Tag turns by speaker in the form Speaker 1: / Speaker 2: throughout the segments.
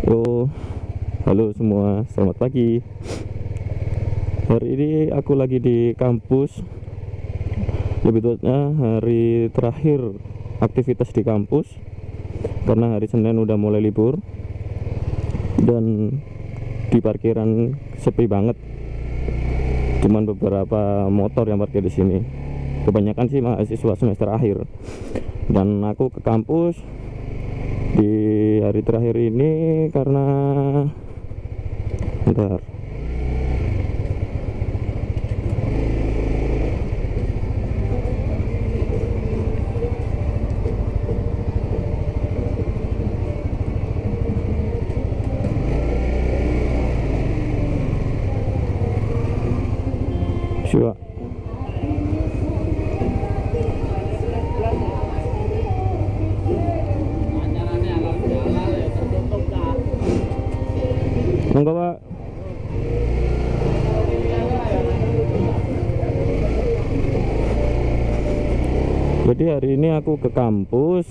Speaker 1: Halo, halo semua, selamat pagi. Hari ini aku lagi di kampus. Lebih tepatnya hari terakhir aktivitas di kampus, karena hari Senin udah mulai libur. Dan di parkiran sepi banget. Cuman beberapa motor yang parkir di sini. Kebanyakan sih mahasiswa semester akhir. Dan aku ke kampus di hari terakhir ini karena bentar. Coba. Monggo, Pak. Jadi hari ini aku ke kampus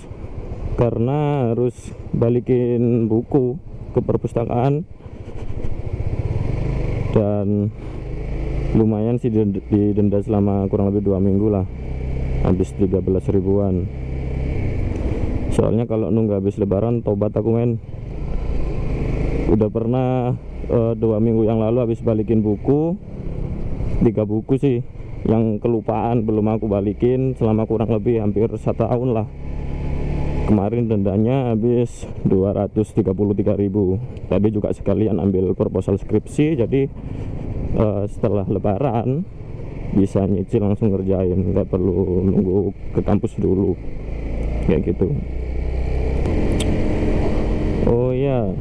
Speaker 1: karena harus balikin buku ke perpustakaan. Dan lumayan sih didenda selama kurang lebih 2 minggu lah. Habis 13 ribuan. Soalnya kalau nunggu habis lebaran tobat aku, men. Udah pernah 2 minggu yang lalu habis balikin buku 3 buku sih yang kelupaan belum aku balikin selama kurang lebih hampir 1 tahun lah. Kemarin dendanya habis 233.000. Tadi juga sekalian ambil proposal skripsi, jadi setelah lebaran bisa nyicil langsung ngerjain, nggak perlu nunggu ke kampus dulu kayak gitu. Oh ya,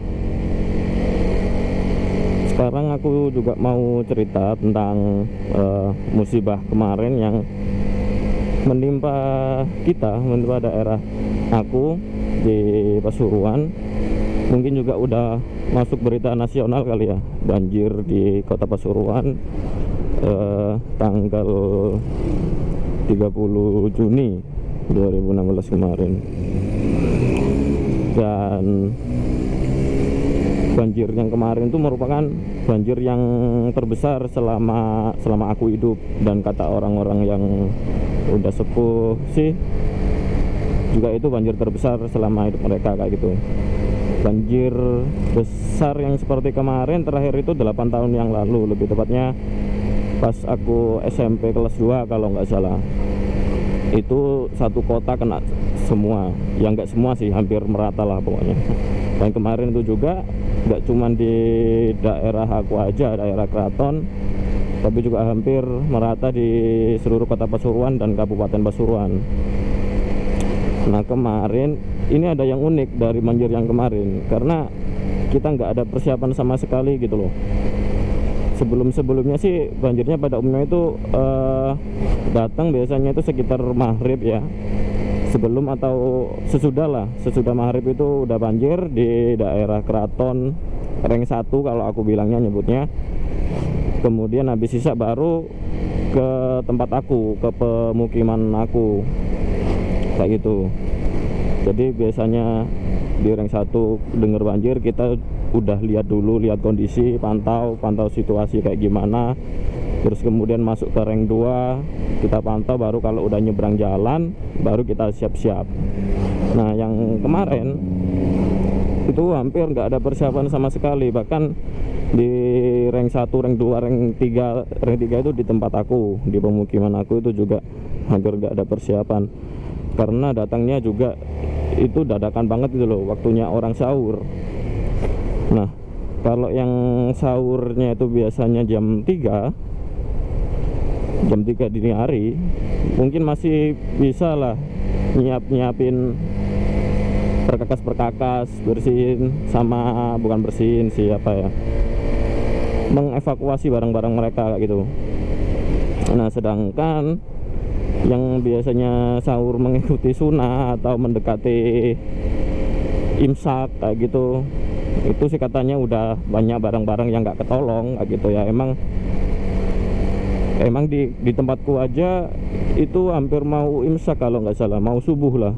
Speaker 1: sekarang aku juga mau cerita tentang musibah kemarin yang menimpa daerah aku di Pasuruan. Mungkin juga udah masuk berita nasional kali ya, banjir di kota Pasuruan tanggal 30 Juni 2016 kemarin. Dan banjir yang kemarin itu merupakan banjir yang terbesar selama aku hidup. Dan kata orang-orang yang udah sepuh sih juga itu banjir terbesar selama hidup mereka kayak gitu. Banjir besar yang seperti kemarin terakhir itu 8 tahun yang lalu, lebih tepatnya pas aku SMP kelas 2 kalau nggak salah. Itu satu kota kena semua, ya nggak semua sih, hampir merata lah pokoknya. Dan kemarin itu juga nggak cuman di daerah aku aja, daerah Keraton, tapi juga hampir merata di seluruh kota Pasuruan dan Kabupaten Pasuruan. Nah kemarin ini ada yang unik dari banjir yang kemarin, karena kita nggak ada persiapan sama sekali gitu loh. Sebelumnya sih banjirnya pada umumnya itu datang biasanya itu sekitar maghrib ya, sebelum atau sesudah maghrib itu udah banjir di daerah Keraton Reng 1 kalau aku bilangnya nyebutnya. Kemudian habis sisa baru ke tempat aku, ke pemukiman aku kayak gitu. Jadi biasanya di Reng 1 denger banjir, kita udah lihat kondisi, pantau situasi kayak gimana. Terus kemudian masuk ke Reng 2 kita pantau, baru kalau udah nyebrang jalan baru kita siap-siap. Nah yang kemarin itu hampir nggak ada persiapan sama sekali. Bahkan di Reng 1, Reng 2, Reng 3 itu di tempat aku, di pemukiman aku itu juga hampir nggak ada persiapan, karena datangnya juga itu dadakan banget gitu loh, waktunya orang sahur. Nah kalau yang sahurnya itu biasanya jam 3 dini hari, mungkin masih bisa lah nyiapin perkakas bersihin, sama bukan bersihin sih, mengevakuasi barang-barang mereka kayak gitu. Nah sedangkan yang biasanya sahur mengikuti sunnah atau mendekati imsak kayak gitu, itu sih katanya udah banyak barang-barang yang nggak ketolong kayak gitu ya. Emang di tempatku aja itu hampir mau imsak kalau nggak salah, mau subuh lah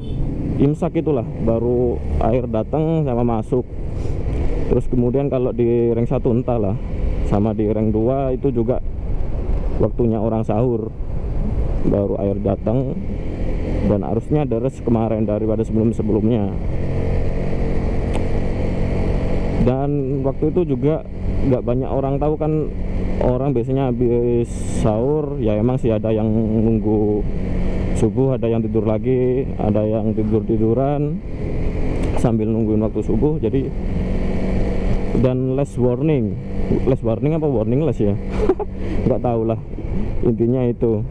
Speaker 1: imsak itulah, baru air datang sama masuk. Terus kemudian kalau di ring 1 entahlah, sama di ring 2 itu juga waktunya orang sahur baru air datang, dan arusnya deres kemarin daripada sebelum-sebelumnya. Dan waktu itu juga nggak banyak orang tahu kan, orang biasanya habis sahur ya emang sih ada yang nunggu subuh, ada yang tidur lagi, ada yang tidur-tiduran sambil nungguin waktu subuh. Jadi dan less warning apa warningless ya nggak tahu lah, intinya itu.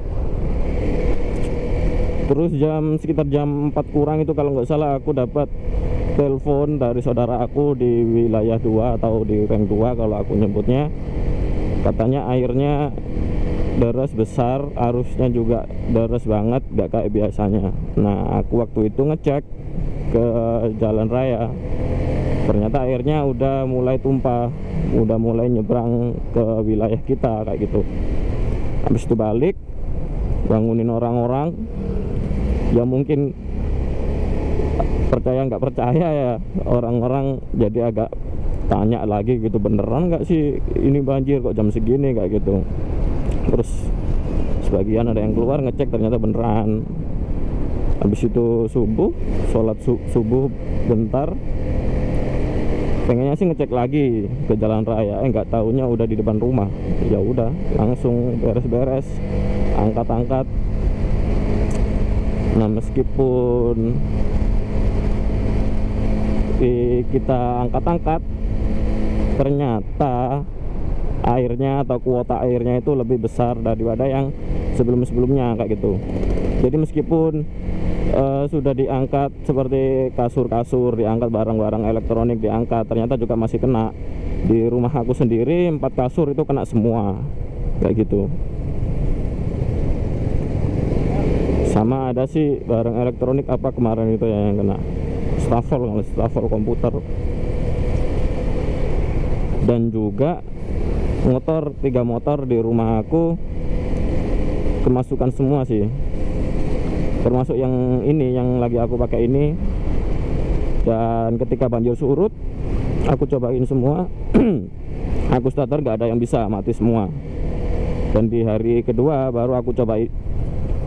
Speaker 1: Terus sekitar jam 4 kurang itu kalau nggak salah aku dapat telepon dari saudara aku di wilayah 2 atau di ring 2 kalau aku nyebutnya. Katanya airnya deres besar, arusnya juga deres banget, nggak kayak biasanya. Nah aku waktu itu ngecek ke jalan raya, ternyata airnya udah mulai tumpah, udah mulai nyebrang ke wilayah kita kayak gitu. Habis itu balik bangunin orang-orang, ya mungkin percaya nggak percaya ya, orang-orang jadi agak tanya lagi gitu, beneran nggak sih ini banjir kok jam segini kayak gitu. Terus sebagian ada yang keluar ngecek, ternyata beneran. Habis itu subuh, sholat subuh bentar, pengennya sih ngecek lagi ke jalan raya, nggak taunya udah di depan rumah. Ya udah langsung beres-beres, angkat-angkat. Nah meskipun kita angkat-angkat, ternyata airnya atau kuota airnya itu lebih besar daripada yang sebelum-sebelumnya kayak gitu. Jadi meskipun sudah diangkat seperti kasur-kasur, diangkat barang-barang elektronik diangkat, ternyata juga masih kena. Di rumah aku sendiri 4 kasur itu kena semua kayak gitu. Sama ada sih barang elektronik apa kemarin itu ya yang kena, stafel komputer. Dan juga motor, 3 motor di rumah aku kemasukan semua sih, termasuk yang ini yang lagi aku pakai ini. Dan ketika banjir surut aku cobain semua aku starter gak ada yang bisa, mati semua. Dan di hari kedua baru aku coba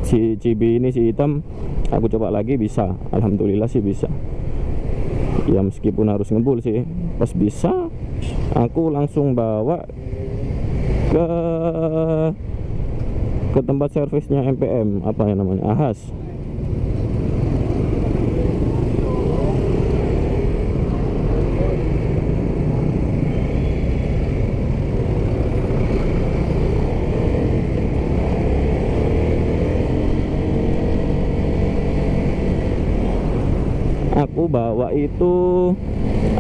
Speaker 1: si Cibi ini, si hitam, aku coba lagi, bisa, alhamdulillah sih bisa. Ya meskipun harus ngebul sih, pas bisa aku langsung bawa ke tempat servisnya MPM, apa yang namanya, Ahas.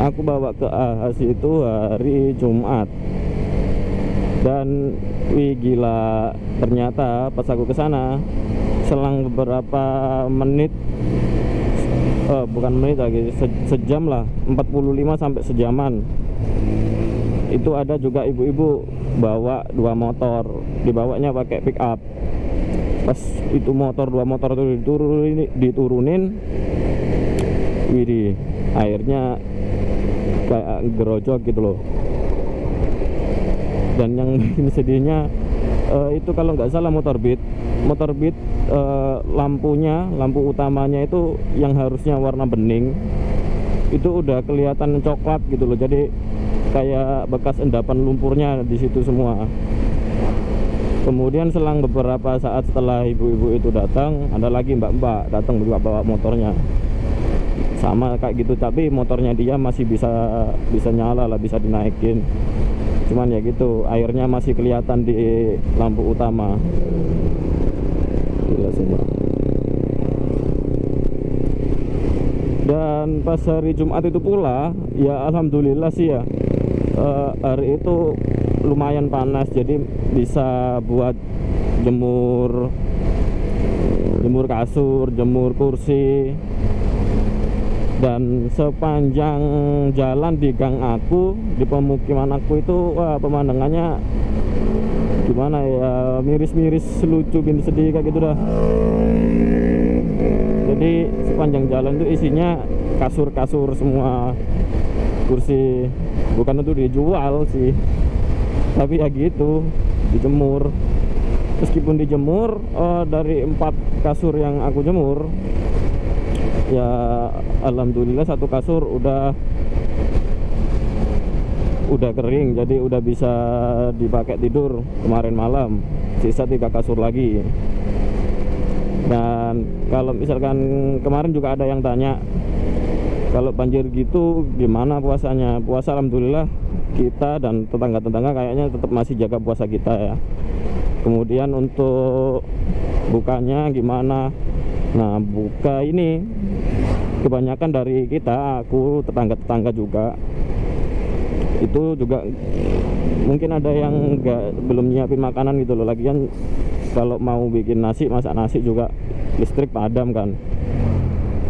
Speaker 1: Aku bawa ke Ahas itu hari Jumat. Dan wih gila, ternyata pas aku ke sana selang beberapa menit, bukan menit lagi, sejam lah, 45 sampai sejaman, itu ada juga ibu-ibu bawa 2 motor, dibawanya pakai pick up. Pas itu 2 motor itu diturunin, widih, airnya kayak gerojok gitu loh. Dan yang bikin sedihnya itu kalau nggak salah motor Beat lampu utamanya itu yang harusnya warna bening itu udah kelihatan coklat gitu loh. Jadi kayak bekas endapan lumpurnya di situ semua. Kemudian selang beberapa saat setelah ibu-ibu itu datang, ada lagi mbak-mbak datang juga bawa motornya sama kayak gitu, tapi motornya dia masih bisa nyala lah, bisa dinaikin. Cuman ya gitu, airnya masih kelihatan di lampu utama. Gila semua. Dan pas hari Jumat itu pula, ya alhamdulillah sih ya, hari itu lumayan panas, jadi bisa buat jemur kasur, jemur kursi. Dan sepanjang jalan di gang aku, di pemukiman aku itu, wah pemandangannya gimana ya, miris-miris, lucu, bin sedih kayak gitu dah. Jadi sepanjang jalan itu isinya kasur-kasur semua, kursi. bukan untuk dijual sih, tapi ya gitu, dijemur. Meskipun dijemur, dari 4 kasur yang aku jemur, ya alhamdulillah satu kasur udah kering, jadi udah bisa dipakai tidur kemarin malam. Sisa 3 kasur lagi. Dan kalau misalkan kemarin juga ada yang tanya, kalau banjir gitu gimana puasanya? Puasa alhamdulillah kita dan tetangga-tetangga kayaknya tetap masih jaga puasa kita ya. Kemudian untuk bukanya gimana? Nah, buka ini kebanyakan dari kita, aku, tetangga-tetangga juga, itu juga mungkin ada yang belum nyiapin makanan gitu loh. Lagian kalau mau bikin nasi, masak nasi juga listrik padam kan.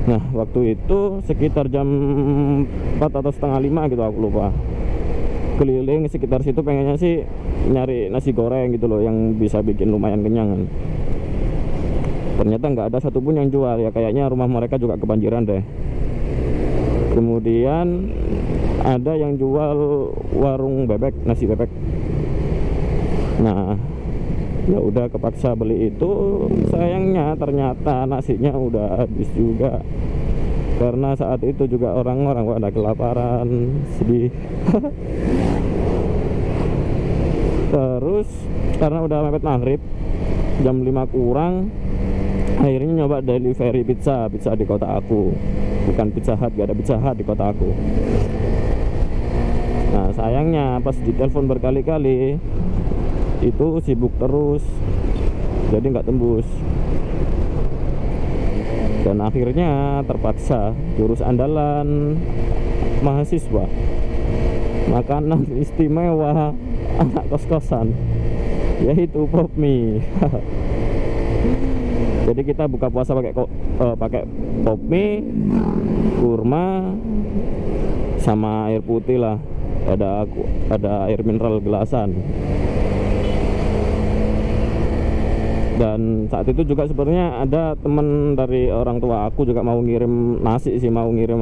Speaker 1: Nah, waktu itu sekitar jam 4 atau setengah 5 gitu, aku lupa, keliling sekitar situ pengennya sih nyari nasi goreng gitu loh yang bisa bikin lumayan kenyang kan. Ternyata nggak ada satupun yang jual, ya kayaknya rumah mereka juga kebanjiran deh. Kemudian ada yang jual warung bebek, nasi bebek. Nah, ya udah kepaksa beli itu. Sayangnya ternyata nasinya udah habis juga, karena saat itu juga orang-orang pada kelaparan, sedih. Terus karena udah mepet maghrib, jam 5 kurang, akhirnya nyoba delivery pizza di kota aku. Bukan Pizza Hut, gak ada Pizza Hut di kota aku. Nah, sayangnya pas ditelepon berkali-kali itu sibuk terus, jadi nggak tembus. Dan akhirnya terpaksa jurus andalan mahasiswa, makanan istimewa anak kos-kosan, yaitu pop mie. Jadi kita buka puasa pakai pop mie, kurma, sama air putih lah. Ada air mineral gelasan. Dan saat itu juga sebenarnya ada teman dari orang tua aku juga mau ngirim nasi sih, mau ngirim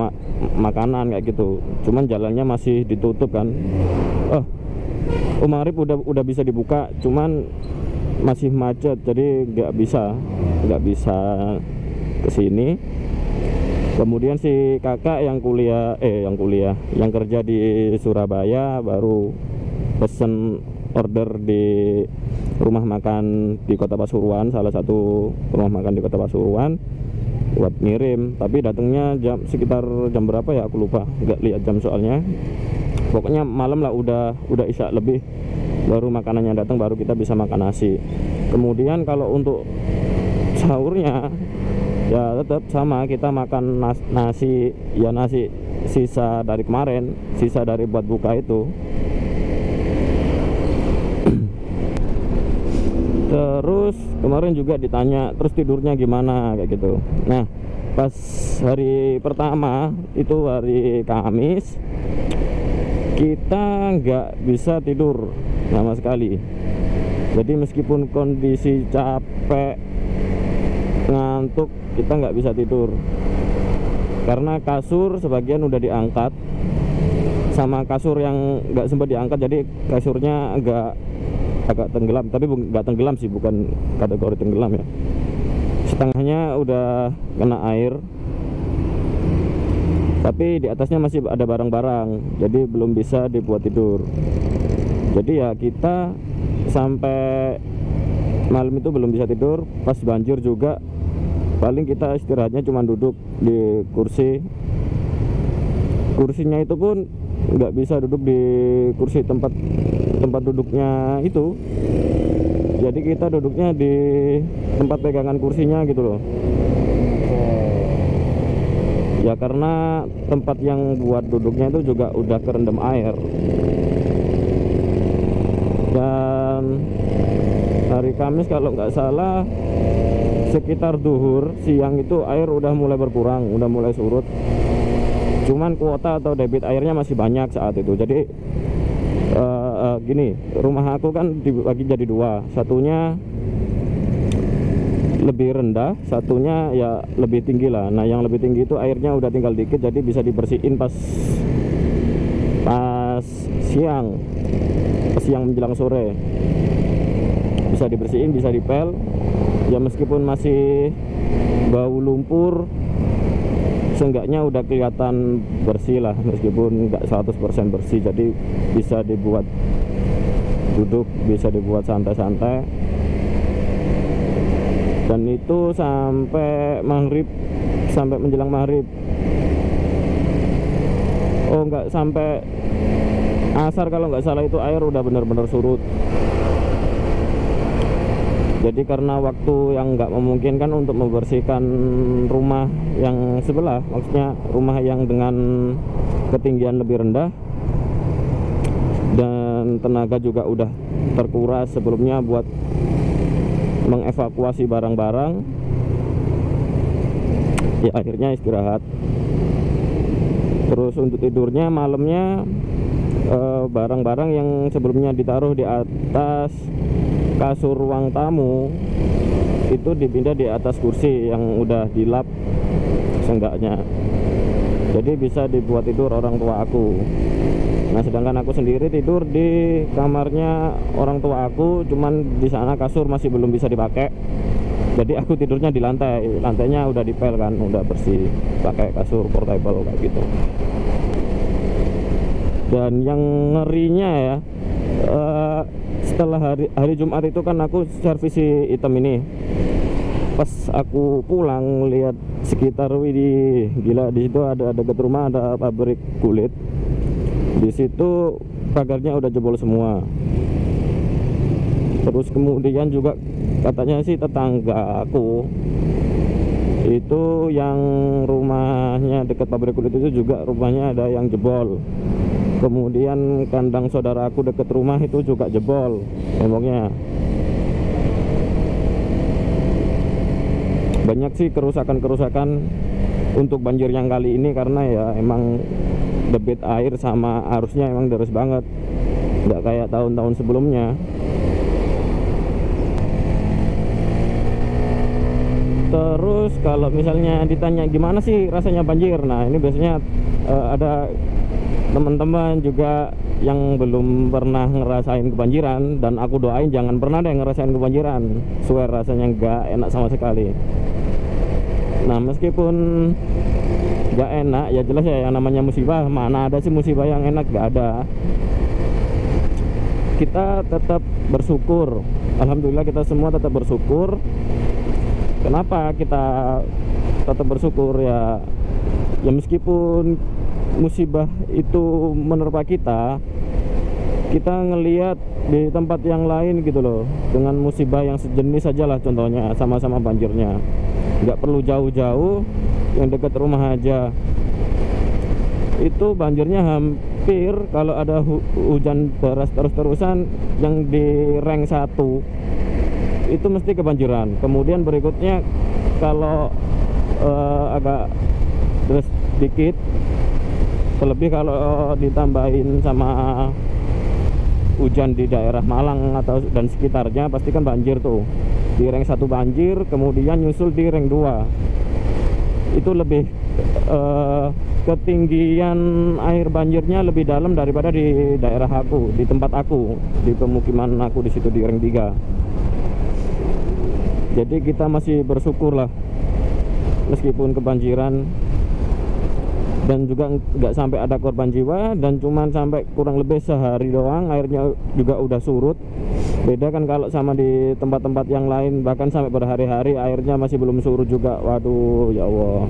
Speaker 1: makanan kayak gitu. Cuman jalannya masih ditutup kan. Maghrib udah bisa dibuka, cuman masih macet, jadi nggak bisa kesini. Kemudian si kakak yang kerja di Surabaya baru pesen order di rumah makan di Kota Pasuruan, salah satu rumah makan di Kota Pasuruan, buat ngirim. Tapi datangnya sekitar jam berapa ya, aku lupa, nggak lihat jam soalnya. Pokoknya malam lah, udah isya lebih baru makanannya datang, baru kita bisa makan nasi. Kemudian kalau untuk sahurnya ya tetap sama, kita makan nasi sisa dari kemarin, sisa dari buat buka itu. Terus kemarin juga ditanya, terus tidurnya gimana kayak gitu. Nah, pas hari pertama itu hari Kamis, kita nggak bisa tidur sama sekali. Jadi meskipun kondisi capek, ngantuk, kita nggak bisa tidur karena kasur sebagian udah diangkat, sama kasur yang nggak sempat diangkat, jadi kasurnya agak tenggelam. Tapi nggak tenggelam sih, bukan kategori tenggelam ya, setengahnya udah kena air, tapi di atasnya masih ada barang-barang, jadi belum bisa dibuat tidur. Jadi ya kita sampai malam itu belum bisa tidur. Pas banjir juga paling kita istirahatnya cuma duduk di kursinya itu pun nggak bisa duduk di kursi tempat duduknya itu. Jadi kita duduknya di tempat pegangan kursinya gitu loh. Ya karena tempat yang buat duduknya itu juga udah kerendam air. Dan hari Kamis kalau nggak salah sekitar duhur siang itu air udah mulai berkurang, udah mulai surut. Cuman kuota atau debit airnya masih banyak saat itu. Jadi gini, rumah aku kan dibagi jadi dua, satunya lebih rendah, satunya ya lebih tinggi lah. Nah, yang lebih tinggi itu airnya udah tinggal dikit, jadi bisa dibersihin pas pas siang menjelang sore. Bisa dibersihin, bisa dipel. Ya meskipun masih bau lumpur, seenggaknya udah kelihatan bersih lah, meskipun nggak 100% bersih. Jadi bisa dibuat duduk, bisa dibuat santai-santai. Dan itu sampai maghrib, sampai menjelang maghrib. Oh, nggak sampai asar kalau nggak salah, itu air udah benar-benar surut. Jadi karena waktu yang nggak memungkinkan untuk membersihkan rumah yang sebelah, maksudnya rumah yang dengan ketinggian lebih rendah, dan tenaga juga udah terkuras sebelumnya buat mengevakuasi barang-barang, ya akhirnya istirahat. Terus untuk tidurnya malamnya, barang-barang yang sebelumnya ditaruh di atas kasur ruang tamu itu dipindah di atas kursi yang udah dilap seenggaknya. Jadi bisa dibuat tidur orang tua aku. Nah, sedangkan aku sendiri tidur di kamarnya orang tua aku, cuman di sana kasur masih belum bisa dipakai. Jadi aku tidurnya di lantai. Lantainya udah dipel kan, udah bersih, pakai kasur portable kayak gitu. Dan yang ngerinya ya, setelah hari Jumat itu kan aku servis item ini. Pas aku pulang lihat sekitar, widih, gila, di situ ada dekat rumah ada pabrik kulit. Di situ pagarnya udah jebol semua. Terus kemudian juga katanya sih tetangga aku itu yang rumahnya dekat pabrik kulit itu juga rumahnya ada yang jebol. Kemudian kandang saudara aku dekat rumah itu juga jebol temboknya. Banyak sih kerusakan-kerusakan untuk banjir yang kali ini, karena ya emang debit air sama arusnya emang deras banget, nggak kayak tahun-tahun sebelumnya. Terus kalau misalnya ditanya gimana sih rasanya banjir, nah ini biasanya ada teman-teman juga yang belum pernah ngerasain kebanjiran, dan aku doain jangan pernah deh ngerasain kebanjiran. Swear rasanya nggak enak sama sekali. Nah, meskipun nggak enak, ya jelas ya yang namanya musibah, mana ada sih musibah yang enak, nggak ada. Kita tetap bersyukur. Alhamdulillah kita semua tetap bersyukur. Kenapa kita tetap bersyukur ya? Ya meskipun musibah itu menerpa kita ngelihat di tempat yang lain gitu loh, dengan musibah yang sejenis saja lah, contohnya sama-sama banjirnya, nggak perlu jauh-jauh, yang dekat rumah aja itu banjirnya hampir, kalau ada hujan deras terus-terusan yang di rank 1 itu mesti kebanjiran. Kemudian berikutnya kalau agak deras dikit, terlebih kalau ditambahin sama hujan di daerah Malang atau dan sekitarnya, pasti kan banjir tuh. Di rank 1 banjir, kemudian nyusul di rank 2. Itu lebih ketinggian air banjirnya lebih dalam daripada di daerah aku, di tempat aku, di pemukiman aku di situ di rank 3. Jadi kita masih bersyukur lah meskipun kebanjiran, dan juga nggak sampai ada korban jiwa, dan cuman sampai kurang lebih sehari doang airnya juga udah surut. Beda kan kalau sama di tempat-tempat yang lain, bahkan sampai berhari-hari airnya masih belum surut juga. Waduh, ya Allah.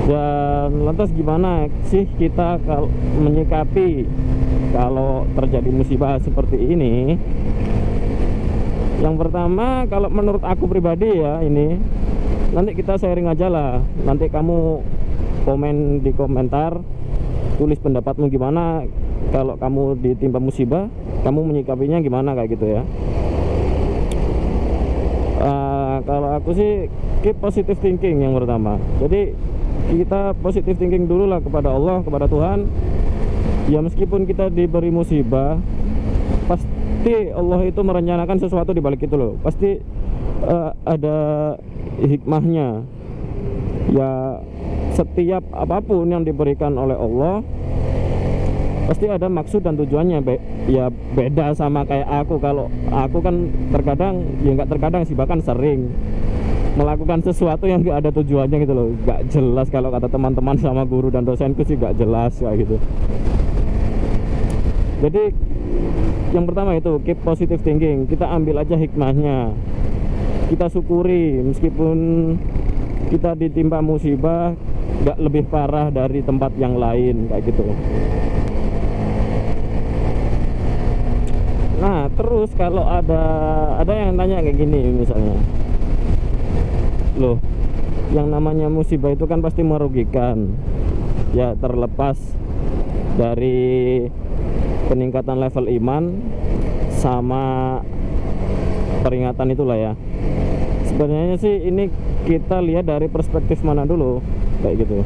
Speaker 1: Dan lantas gimana sih kita kalau menyikapi kalau terjadi musibah seperti ini? Yang pertama, kalau menurut aku pribadi ya, ini nanti kita sharing aja lah. Nanti kamu komen di komentar, tulis pendapatmu gimana kalau kamu ditimpa musibah, kamu menyikapinya gimana, kayak gitu ya. Kalau aku sih keep positive thinking yang pertama. Jadi kita positive thinking dulu lah kepada Allah, kepada Tuhan. Ya meskipun kita diberi musibah, pasti Allah itu merencanakan sesuatu di balik itu loh. Pasti ada hikmahnya. Ya setiap apapun yang diberikan oleh Allah pasti ada maksud dan tujuannya. Ya beda sama kayak aku. Kalau aku kan terkadang, ya nggak terkadang sih, bahkan sering melakukan sesuatu yang nggak ada tujuannya gitu loh, nggak jelas. Kalau kata teman-teman sama guru dan dosenku sih nggak jelas kayak gitu. Jadi yang pertama itu keep positive thinking. Kita ambil aja hikmahnya, kita syukuri meskipun kita ditimpa musibah nggak lebih parah dari tempat yang lain kayak gitu. Nah terus kalau ada yang tanya kayak gini misalnya, loh yang namanya musibah itu kan pasti merugikan ya, terlepas dari peningkatan level iman sama peringatan itulah ya. Sebenarnya sih ini kita lihat dari perspektif mana dulu kayak gitu.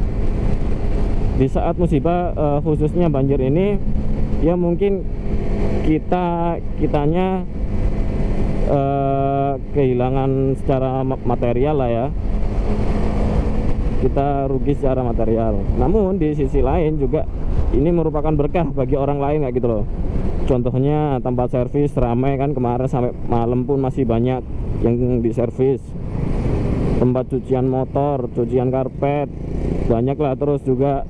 Speaker 1: Di saat musibah khususnya banjir ini, ya mungkin kitanya kehilangan secara material lah ya, kita rugi secara material. Namun di sisi lain juga ini merupakan berkah bagi orang lain kayak gitu loh. Contohnya tempat servis ramai kan, kemarin sampai malam pun masih banyak yang diservis. Tempat cucian motor, cucian karpet banyak lah. Terus juga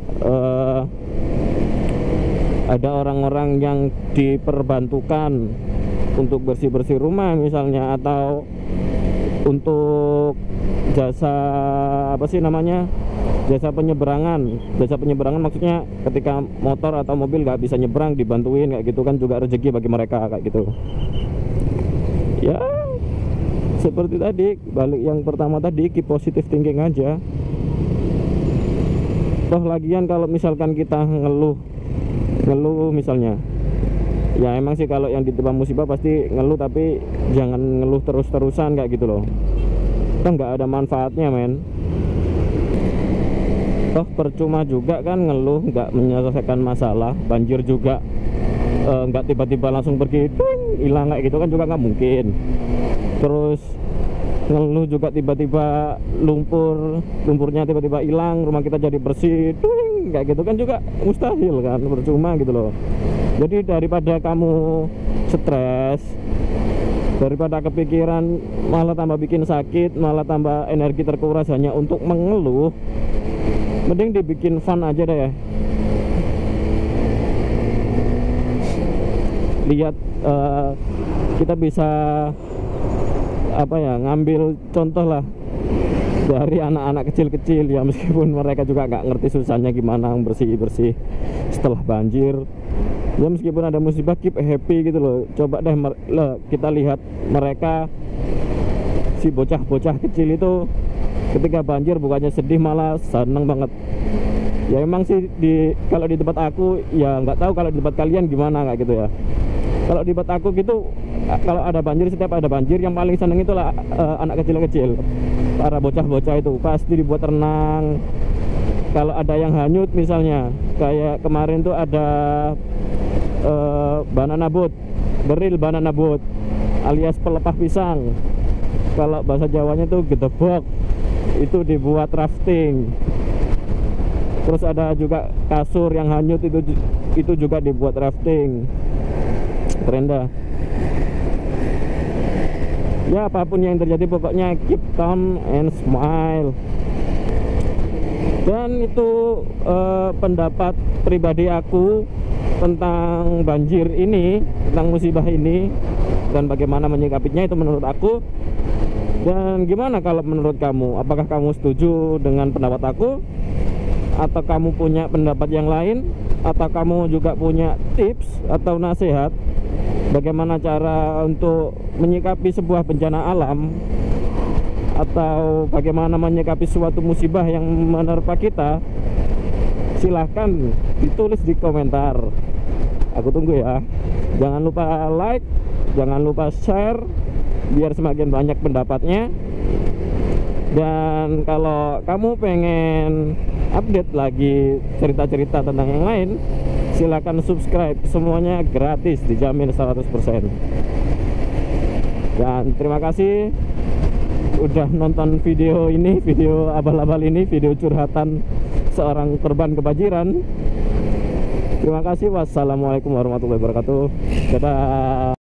Speaker 1: ada orang-orang yang diperbantukan untuk bersih-bersih rumah misalnya, atau untuk jasa apa sih namanya, jasa penyeberangan. Jasa penyeberangan maksudnya ketika motor atau mobil nggak bisa nyebrang, dibantuin kayak gitu kan, juga rezeki bagi mereka kayak gitu ya. Seperti tadi, balik yang pertama tadi, keep positive thinking aja. Toh lagian kalau misalkan kita ngeluh misalnya, ya emang sih kalau yang ditimpa musibah pasti ngeluh, tapi jangan ngeluh terus-terusan kayak gitu loh. Kan nggak ada manfaatnya men. Toh percuma juga kan ngeluh, nggak menyelesaikan masalah. Banjir juga nggak tiba-tiba langsung pergi hilang kayak gitu kan, juga nggak mungkin. Terus ngeluh juga tiba-tiba lumpurnya tiba-tiba hilang, rumah kita jadi bersih kayak gitu kan juga mustahil kan, percuma gitu loh. Jadi daripada kamu stres, daripada kepikiran malah tambah bikin sakit, malah tambah energi terkuras hanya untuk mengeluh, mending dibikin fun aja deh ya. Lihat kita bisa apa ya, ngambil contoh lah dari anak-anak kecil-kecil ya, meskipun mereka juga nggak ngerti susahnya gimana bersih-bersih setelah banjir ya. Meskipun ada musibah, keep happy gitu loh. Coba deh kita lihat mereka, si bocah-bocah kecil itu ketika banjir bukannya sedih, malah seneng banget ya. Emang sih kalau di tempat aku, ya nggak tahu kalau di tempat kalian gimana kayak gitu ya. Kalau di tempat aku gitu, kalau ada banjir, setiap ada banjir yang paling seneng itulah anak kecil-kecil, para bocah-bocah itu pasti dibuat renang. Kalau ada yang hanyut misalnya, kayak kemarin tuh ada banana boat, beril banana boat alias pelepah pisang. Kalau bahasa Jawanya tuh gedebok, itu dibuat rafting. Terus ada juga kasur yang hanyut, itu juga dibuat rafting. Keren dah ya. Apapun yang terjadi pokoknya keep calm and smile. Dan itu pendapat pribadi aku tentang banjir ini, tentang musibah ini, dan bagaimana menyikapinya itu menurut aku. Dan gimana kalau menurut kamu? Apakah kamu setuju dengan pendapat aku, atau kamu punya pendapat yang lain, atau kamu juga punya tips atau nasihat bagaimana cara untuk menyikapi sebuah bencana alam, atau bagaimana menyikapi suatu musibah yang menerpa kita? Silahkan ditulis di komentar, aku tunggu ya. Jangan lupa like, jangan lupa share, biar semakin banyak pendapatnya. Dan kalau kamu pengen update lagi cerita-cerita tentang yang lain, silakan subscribe, semuanya gratis, dijamin 100%. Dan terima kasih udah nonton video ini, video abal-abal ini, video curhatan seorang korban kebanjiran. Terima kasih. Wassalamualaikum warahmatullahi wabarakatuh. Dadah.